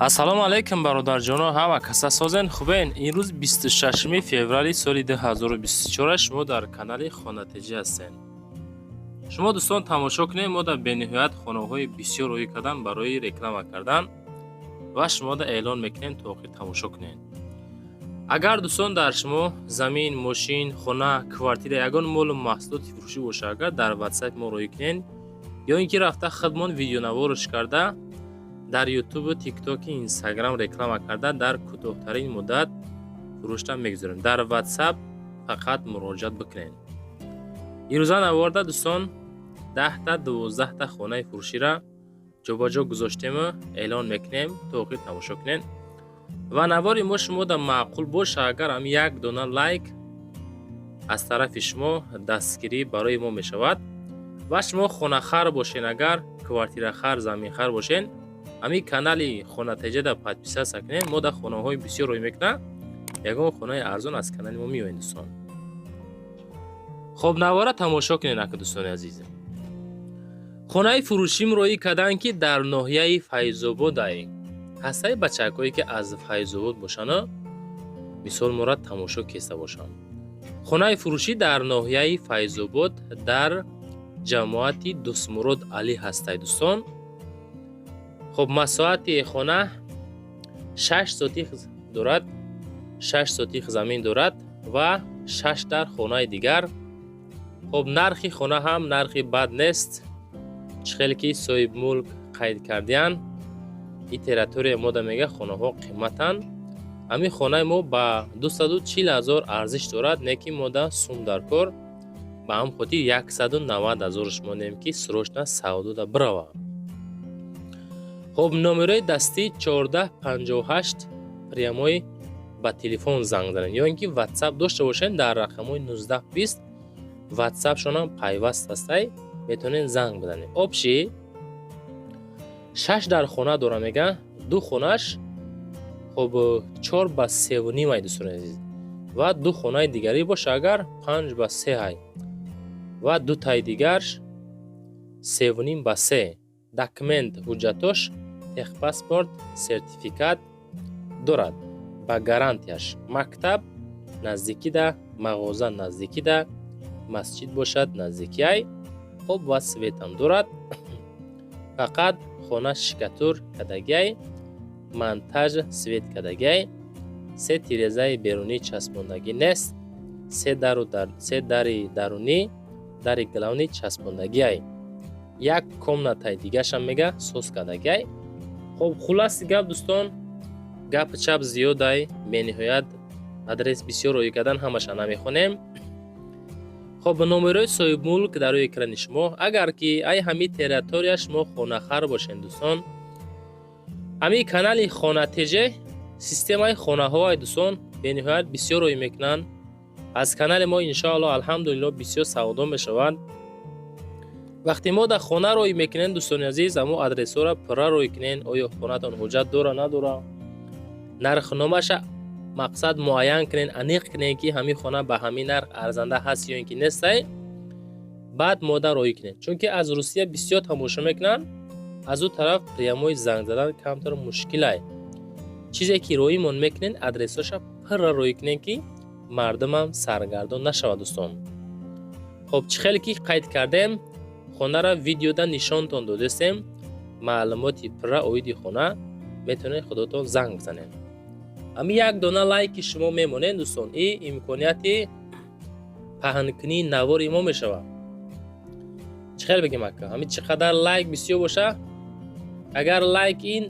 ассалому алайкум бародарҷоно, ҳама каса созен хубен. Имрӯз 26 феврали соли 2024 шумо дар канали Хонатиҷа ҳастен. Шумо дӯстон тамошо кунед, мо дар бениҳоят хонаҳои бисёр рӯй кардан барои реклама кардан ва шумо да эълон мекунем то охир тамошо кунед. Агар дӯстон дар шумо замин, мошин, хона, квартира ягон молу маҳсулоти фурӯшӣ боша, агар дар WhatsApp мо рӯй кунед ё ин ки рафта худмон видеонавориш карда дар YouTube, TikTok, Instagram реклама карда дар кӯтоҳтарин муддат фурӯшта мегузорем. Дар WhatsApp фақат муроҷиат бикунед. ирӯза наворда дӯстон 10 та 12 та хонаи фурӯширо ҷобаҷо гузоштем, эълон мекунем то охир тамошо кунед. Ва навори мо шумо да маъқул боша, агар ҳам як дона лайк аз тарафи шумо дастгирӣ барои мо мешавад. Ва шумо хонахар бошен, агар квартирахар, заминхар бошен, ҳами канали Хонатиҷа да подписатсия кунед. Мо дар хонаҳои бисёр рӯй мекунам. Ягон хонаи арзон аз канали мо меоянд дӯстон. хоб навора тамошо кунед ака дӯстони азиз. хонаи фурӯшим рӯй кардан ки дар ноҳияи Файзобод ай. ҳастаи бачакҳое ки аз Файзобод бошанд, мисол мурад тамошо кеста бошанд. хонаи фурӯшӣ дар ноҳияи Файзобод дар ҷамоати Дӯстмурод Алӣ ҳастай дӯстон. хоб масоҳати хона 6 сотих дорад, 6 сотих замин дорад ва 6 дар хонаи дигар. хоб нархи хона ҳам нархи бад нест. чихел ки соҳибмулк қайд кардиян. И территория мода мега хонаҳо қиматан. ҳами хонаи мо ба 240,000 арзиш дорад, не ки мода сум дар кор. ба ҳам хотир 190,000 монем ки срочна савдо да бирава. хоб номерои дастӣ 1458 прямой ба телефон занг занед ё ин ки WhatsApp дошта бошед дар рақамҳои 1920 WhatsApp шонам пайваст ҳастай, метавонед занг бизанед. обши 6 дар хона дора мега, 2 хонаш хоб 4 ба 3.5 ай дӯстони азиз. ва 2 хонаи дигари боша агар 5 ба 3 ай. ва 2 таи дигарш 3.5 ба 3. документ ҳуҷҷатош техпаспорт сертификат дорад ба гарантияш. мактаб наздикида, мағоза наздикида, масҷид бошад наздики ай. об ва светам дорад. фақат хона шикатур кадагиай, монтаж свет кадагиай. 3 тирезаи берунӣ часпондагӣ нест. 3 дари дарунӣ, дари главнӣ часпондагиай. як комнатаи дигашам мега сос кадагиай. хоб хуласи гап дӯстон, гапи чап зиёдай, бениҳоят адрес бисёр рӯй кардан ҳамаша намехонем. хоб номерои соҳибмулк дар рӯи экрани шумо. агар ки ай ҳами территория шумо хонахар бошед дӯстон, ҳами канали Хонатиҷа системаи хонаҳо ай дӯстон бениҳоят бисёр рӯй мекунанд. аз канали мо иншоалло алҳамдулилло бисёр савдо мешавад. вақте мо дар хона рӯй мекунем дӯстони азиз, амо адресҳоро пурра рӯй кунем. оё хонатон ҳуҷҷат дора надора, нархномаша мақсад муайян кунем, аниқ кунем ки ҳамин хона ба ҳамин нарх арзанда ҳаст ё ин ки нестай. баъд мода рӯй кунем, чунки аз Русия бисёр тамошо мекунанд. аз ӯ тараф прямои занг задан камтар мушкилай. чизе ки рӯймон мекунем адресҳоша пурра рӯй кунем ки мардумам саргардон нашавад дӯстон. хоб чихел ки қайд кардем, хонара видеода нишонтон додастем. маълумоти пурра оиди хона метавонед худотон занг бизанед. ҳами як дона лайки шумо мемонед дӯстон, и имконияти паҳнкунии навори мо мешавад. чихел бигем ака, ҳами чӣ қадар лайк бисёр боша, агар лайк ин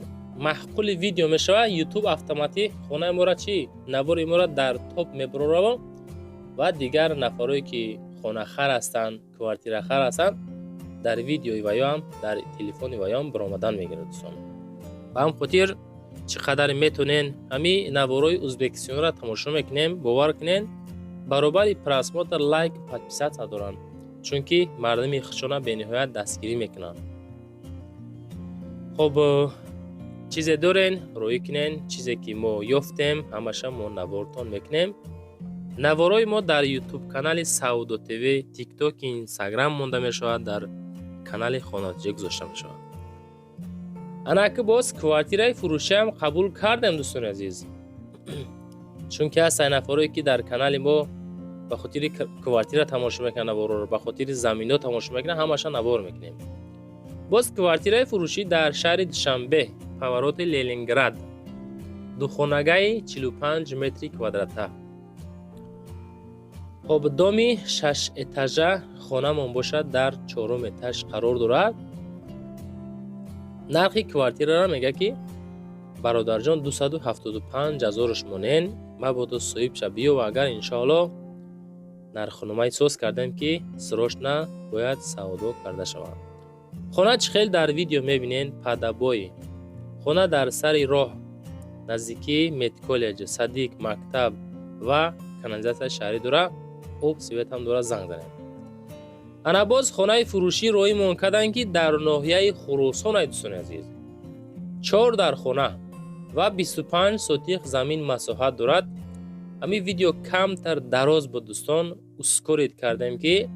маҳқули видео мешавад, YouTube автоматик хонаи мора чӣ навори мора дар топ мебарорад ва дигар нафарое ки хонахар ҳастанд, квартирахар ҳастанд, дар видеои ваёам, дар телефони ваёам баромадан мегирад дӯстон. ба ҳам хотир чӣ қадар метонен ҳами наворои Ӯзбекистонро тамошо мекунем, бовар кунен, баробари просмотр, лайк, подписатсия доранд, чунки мардуми хушона бениҳоят дастгирӣ мекунанд. хоб чизе дорен рӯй кунен, чизе ки мо ёфтем ҳамаша мо навортон мекунем. наворои мо дар YouTube канали Саудо ТВ, TikTok, Instagram монда мешавад, дар канали Хонатиҷа гузошта мешавад. انا که باز کوارتیرای فروشی هم قبول کردم دوستان عزیز. چون که از نفرایی که در کانال ما به خاطر کوارتیر تماشا میکنن و به خاطر زمینات تماشا میکنن همش نوار میکنیم. باز کوارتیرای فروشی در شهر دوشنبه پاورات لنینگراد، دو خانگی 45 متر کوادراته. خب دامی 6 اتاژه خانه من باشد، در 4 اتاژ قرار دارد. نرخ کوارتیر را میگه که برادر جان 275,000 مونین مبادا صاحب شبیه و اگر انشاءالله نرخنامه سوز کردم که سروشنا باید سودا کرده شود. خانه چه خیلی در ویدیو میبینین پدبای خانه در سر راه نزدیکی مت کالج، صدیق مکتب و کانالیزاسیون شهری داره. خوب سویت هم داره زنگ زنه. انا باز خانه فروشی روی مون کردن که در ناحیه خراسان ای دوستان عزیز 4 در خانه و 25 سوتیق زمین مساحت دارد. همین ویدیو کمتر دراز با دوستان اسکورید کردیم که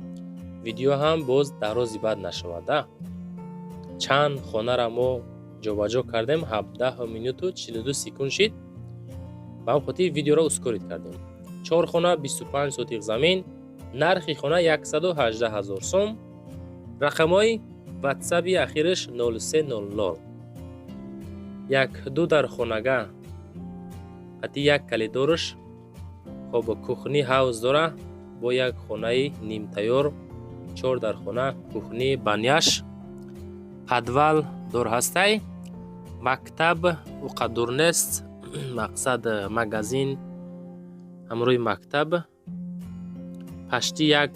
ویدیو هم باز درازی بد نشود. چند خانه را ما جابجا کردیم، 17 مینوت و 42 سکند شد. با هم خاطر ویدیو را اسکورید کردیم. 4 خانه 25 سوتیق زمین، نرخ خانه 118,000 سوم. رقمای واتساپی اخیرش 0300. یک دو در خانگاه حتی یک کلیدورش خب کوخنی هاوس داره با یک خانه نیم تیار. 4 در خانه کوخنی بانیاش پدوال دور هسته. مکتب و قدر نیست، مقصد مگزین همروی مکتب پشتی یک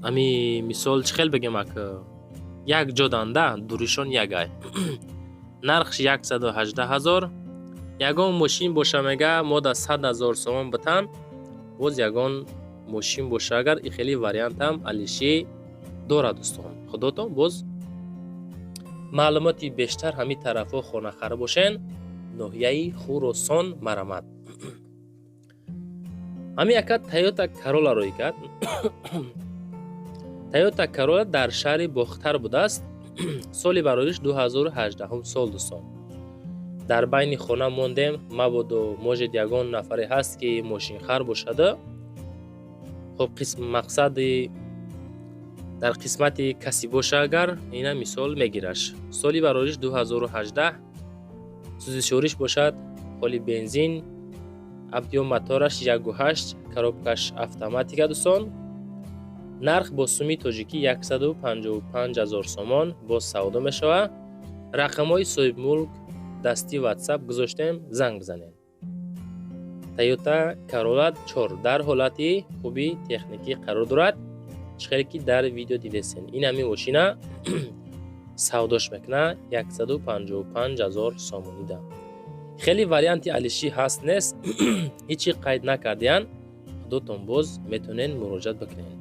امی مثال چه خیلی بگم که یک جدانده دوریشون یک های. نرخش 118,000. یگان ماشین باشه میگه ما در 100,000 سوم بتن. باز یگان ماشین باشه اگر ای خیلی وریانت هم علیشی داره دوستان. خداتون باز معلوماتی بیشتر همین طرف ها خانه خره باشین. ناحیه خراسان مرمت. همین اکد تویوتا کرولا روی کرد. تویوتا کرولا در شهر باختر بوده است. سالی برایش 2018 سال دوستان. در بین خانه موندیم. مبادا موجد یگان نفری هست که ماشین خر باشده. خب قسم مقصد در قسمت کسی باشه اگر اینا مثال میگیرش. سالی برایش 2018 سوزی شوریش باشد. خالی بنزین ابدیو موتورش 1.8 کروبکش اتوماتیک دوستان. نرخ با سومی تاجیکی 155,000 سومان با سودا می شود. رقمای صاحب ملک دستی واتساپ گذاشتیم، زنگ بزنید. تویوتا کرولا 4 در حالتی خوبی تکنیکی قرار دارد. چخیلی که در ویدیو دیدین این همی ماشینه سوداش میکنه 155,000 سومانی ده. خیلی وریانتی علیشی هست نیست. هیچی قید نکردین. خودتون باز میتونین مراجعت بکنین.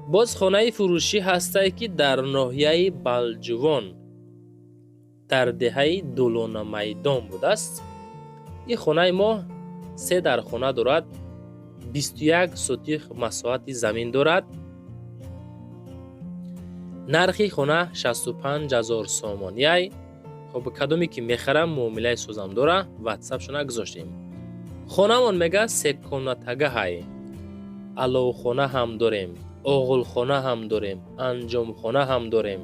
باز خانه فروشی هسته که در ناحیه بلجوان در دهه دولون میدان بوده است. این خانه ما 3 در خانه دارد. 21 سوتیق مساحت زمین دارد. نرخی خانه 65,000 سومانی. خب کدومی که میخرم معامله سوزم داره واتساپ شونه گذاشتیم. خانه من میگه 3 کامناتگه های. علاو خانه هم داریم، اغل خانه هم داریم، انجام خانه هم داریم.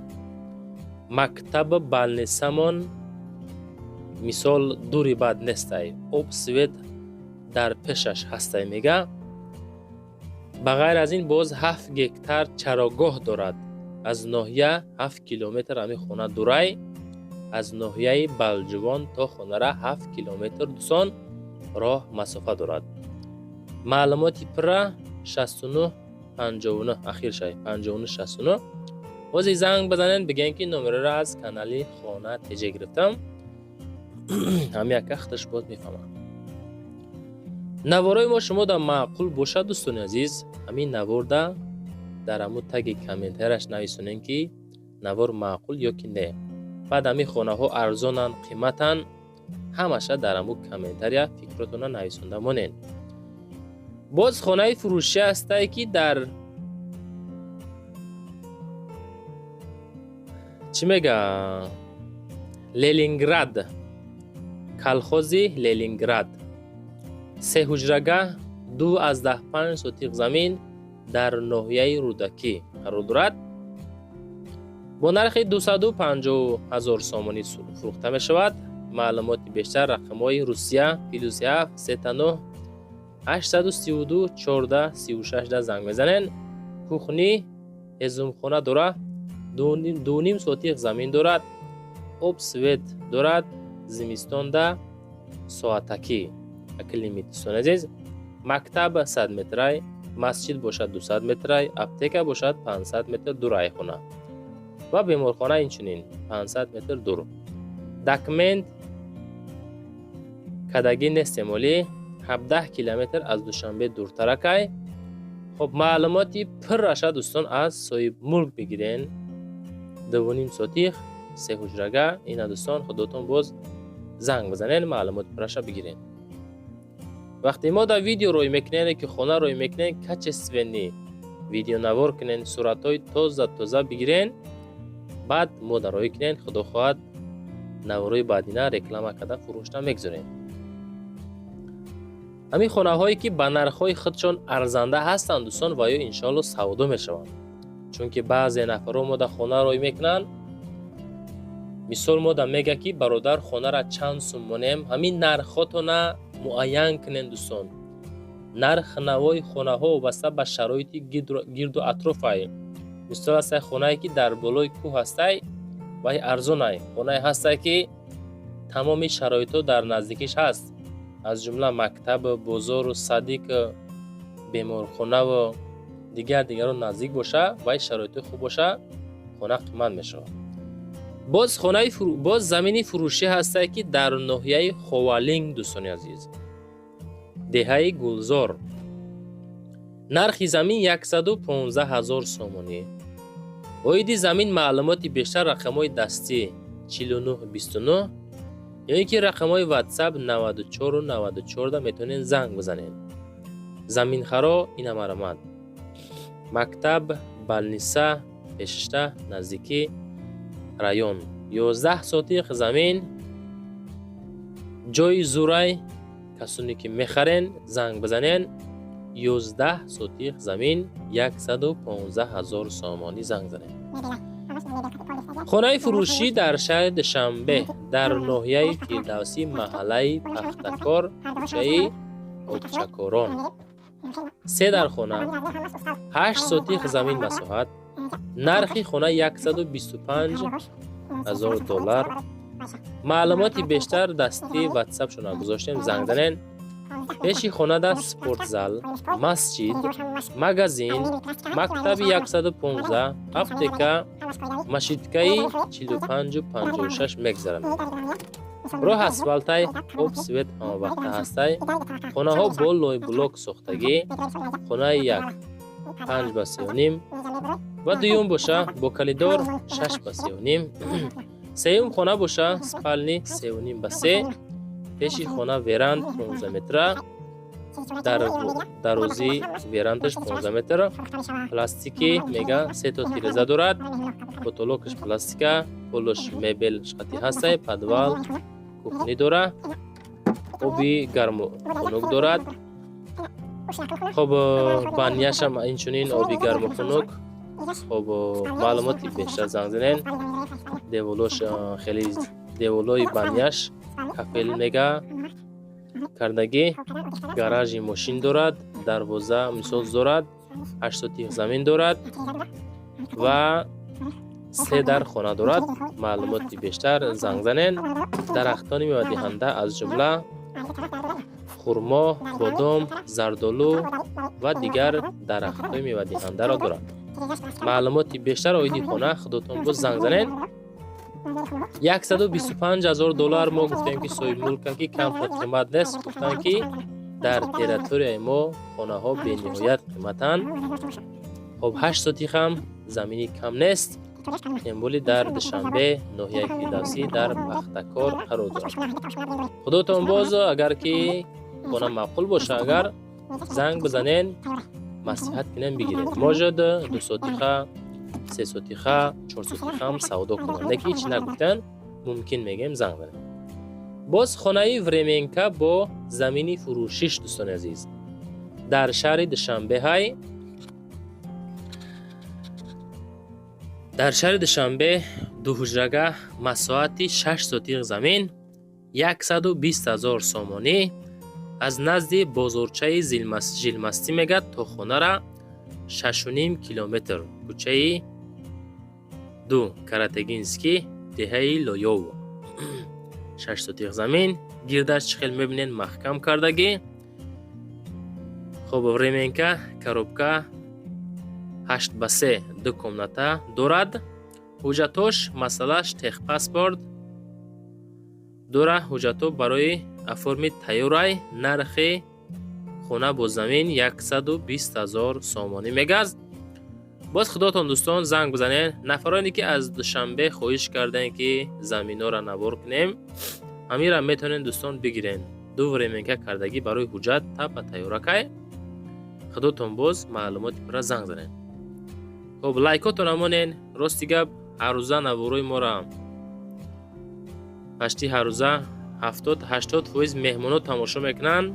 مکتب بالنسمون مثال دوری بد نیسته. اوب سوید در پیشش هسته میگه. بغیر از این باز 7 گکتر چراگاه دارد. از ناحیه 7 کیلومتر همی خانه دوره. از ناحیه بلجوان تا خانه را 7 کیلومتر دوستان راه مسافت دارد. معلوماتی پر 69 59 اخیر شای 59 69. باز زنگ بزنین بگین که نمره را از کانال خانه تجه گرفتم. همین یک اختش باید میفهمم. نوارای ما شما در معقول باشه دوستان عزیز. همین نوار در امو تگ کامنترش نویسونین که نوار معقول یا که نه. بعد همین خانه ها ارزانن قیمتن همشه در امو کامنتر یا فکراتون نویسونده مانین. باز خانه فروشی هسته که در چی میگه لنینگراد، کالخوزی لنینگراد. 3 حجرگاه 2/5 سوتیق زمین در ناحیه رودکی قرار دارد. با نرخ 250,000 سومانی فروخته می شود. معلومات بیشتر رقم‌های روسیه +7 39 832 14 36 دا زنگ بزنین. کوخنی هزومخانه دارد. 2.5 سوتیق زمین دارد. آب سوید دارد. زمستان دا ساعتکی اقلیمی دوستان عزیز. مکتب 100 متری، مسجد باشد 200 متری، اپتека باشد 500 متر دور ای خانه و بیمارخانه اینچنین 500 متر دور. داکمنت کدگی نستعمالی 17 کیلومتر از دوشنبه دورتر که. خب معلوماتی پر رشد دوستان از صاحب ملک بگیرین. 2.5 سوتیق 3 حجرگاه. این دوستان خودتون باز زنگ بزنین معلومات پر رشد بگیرین. وقتی ما در ویدیو روی میکنین که خونه روی میکنین کچ سوینی ویدیو نوار کنین، صورت های تازه بگیرین، بعد ما در روی کنین. خدا خواهد نوروی بعدینه رکلام کده فروشته میگذارین. همین خانه هایی که به نرخ های خودشان ارزنده هستند دوستان و یا انشالله سودا میشوند. چون که بعضی نفرها ما در خانه روی میکنن، مثال ما در میگه که برادر خانه را چند سوم مونیم، همین نرخاتون معین کنین دوستان. نرخ نوای خانه ها وابسته به شرایط گرد و اطراف ای. مثال است خانه که در بالای کوه هسته و ارزان ای. خانه هسته که تمام شرایط در نزدیکش هست، از جمله مکتب، بازار و صدیق، بیمارخانه و دیگر نزدیک باشه و شرایط خوب باشه، خانه قیمت میشه. باز زمینی فروشی هسته که در ناحیه خوالینگ دوستان عزیز، دهه گلزار. نرخ زمین 115,000 سومانی. اویدی زمین معلوماتی بیشتر رقم‌های دستی 4929 یعنی که رقم‌های واتساپ 94 و 94 میتونین زنگ بزنین. زمین خرا این مرامد. مکتب بالنیسا پشته نزدیکی رایون. 11 سوتیق زمین جای زورای کسانی که میخرین زنگ بزنین. 11 سوتیق زمین 115,000 سومانی زنگ زنین. خانه فروشی در شهر دوشنبه در ناحیه فیردوسی محله پختکار کوچه اوچکاران. 3 در خانه 8 سوتیق زمین مساحت. نرخ خانه $125,000. معلوماتی بیشتر دستی واتساپ شما گذاشتیم زنگ زنین. پیشی خانه در سپورت زال، مسجد، مگزین، مکتب 115، اپتeka، مشیدکای 45 و 56 میگذرند. راه اسفالتای خوب سوید همه وقت هسته. خانه ها با لای بلوک ساختگی. خانه 1 5/3.5 و دوم باشه با کلیدار 6/3.5. سوم خانه باشه سپلنی 3.5/3. پیشی خانه ویراند 15 متر. دروازی ویراندش 15 متر. پلاستیکی میگه 3 تا تیرزه دارد. پتولوکش پلاستیکه. پولش میبل شقتی هسته. پدوال کوخنی داره. آبی گرم و خنک دارد. خب بانیاش هم اینچنین آبی گرم و خنک. خب معلوماتی بیشتر زنگ زنین. دیولوش خیلی دیولوی بانیاش کافل میگه کردگی. گاراژی ماشین دارد. دروازه میساز دارد. 8 سوتیق زمین دارد و 3 در خانه دارد. معلوماتی بیشتر زنگ زنین. درختان میوه دهنده از جمله خرما، بادام، زردالو و دیگر درخت‌های میوه دهنده را دارد. معلوماتی بیشتر اویدی خانه خودتون باز زنگ زنین. $125,000 ما گفتیم که صاحب ملک که کم قیمت نیست. گفتن که در تریتوری ما خانه ها به نهایت قیمتن. خب 8 سوتیق هم زمینی کم نیست. امبولی در دوشنبه ناحیه فیردوسی در پختکار قرار دارد. خودتون باز اگر که خانه معقول باشه اگر زنگ بزنین مصلحت کنین بگیرین. موجود 2 سوتیق 3 сотиха 4 сотиха هم سودا کننده که هیچ نگفتن ممکن میگیم زنگ بزنید. باز خانه ورمینکا با زمینی فروشیش دوستان عزیز در شهر دوشنبه دو حجرگاه مساحتی 6 سوتیق زمین 120,000 سومانی از نزد بازارچه ژیلمستی میگد تا خانه را 6.5 کیلومتر کوچه دو کراتگینسکی دهه لویو 6 سوتیق زمین گیردش چخیل میبینین محکم کردگی. خب ورمینکا коробка 8x3 دو комната دارد. حجتاش مسئلهش техпаспорт داره. حجتو برای اформи تیورای نرخ خونه با زمین 120,000 سومانی میگذ. باز خداتون دوستان زنگ بزنین. نفرانی که از دوشنبه خواهش کردن که زمین ها را نوار کنیم همین را میتونین دوستان بگیرین. دو ورمینکا کردگی برای حجت تا با تیورکای خداتون باز معلومات برای زنگ زنین. خب لایکاتون امونین. راستی گپ هر روزه نوروی ما را پشتی هر روزه 70-80% مهمونو تماشا میکنن.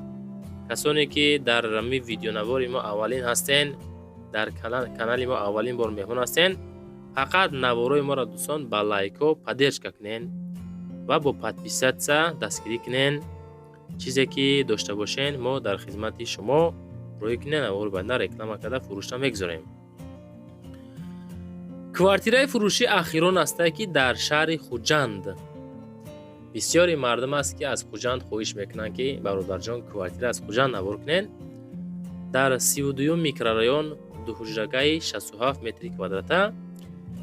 کسانی که در رمی ویدیو نواری ما اولین هستین، در کانال ما اولین بار مهمون هستین، فقط نواروی ما را دوستان با لایکو پادرچ کنین و با پادپیست دستگیری کنین. چیزی که داشته باشین ما در خدمت شما روی کنین نوار بنده رکلام کرده فروشته میگذاریم. کوارتیرای فروشی اخیران است که در شهر خوجند بسیاری مردم است که از خوجند خواهش میکنن که برادر جان کوارتیر از خوجند نوار کنین. در 32 میکرورایون دو حجرگاه 67 متر کوادراته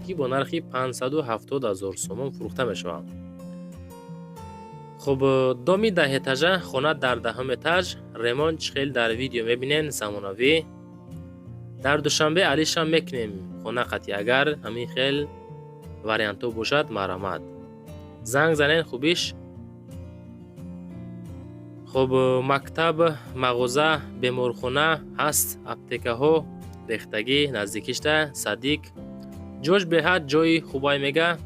که با نرخ 570,000 سومون فروخته میشود. خب دومی 10 اتاژه خانه در دهم اتاژ ریمون چخیل در ویدیو میبینین زمانوی. در دوشنبه علیش هم میکنیم خانه قطعی اگر همین خیل واریانتو باشد مرامت زنگ زنین خوبیش. خب مکتب مغازه بیمارخانه هست. اپتیکه ها ریختگی نزدیکیش ده صدیق جوش به حد جای خوبای میگه.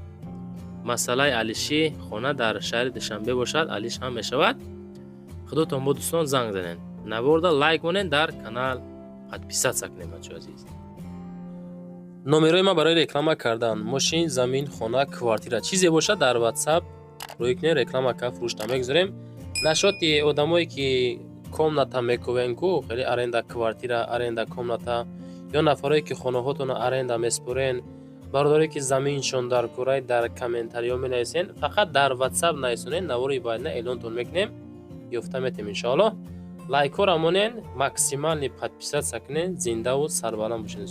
مسئله علیشی خانه در شهر دوشنبه باشد علیش هم میشود. خداتون با دوستان زنگ زنین. نوارده لایک کنین در کانال پادپیست سکنین بچه عزیز. نمرای ما برای رکلام کردن ماشین زمین خانه کوارتیر چیزی باشد در واتساپ روی کنین رکلام که فروشته میگذاریم. نشاطی آدمایی که комната میکوین کو خیلی аренда کوارتیر аренда комната یا نفرایی که خانه هاتون аренда میسپرین برادری که زمینشون در کره در کامنتاری ها مینویسین فقط در واتساپ نویسونین نواری باید نه اعلانتون میکنیم یافته میتیم ان شاء الله. لایک ها را مونین ماکسیمال پادپیست سکنین زنده و سربلند باشین.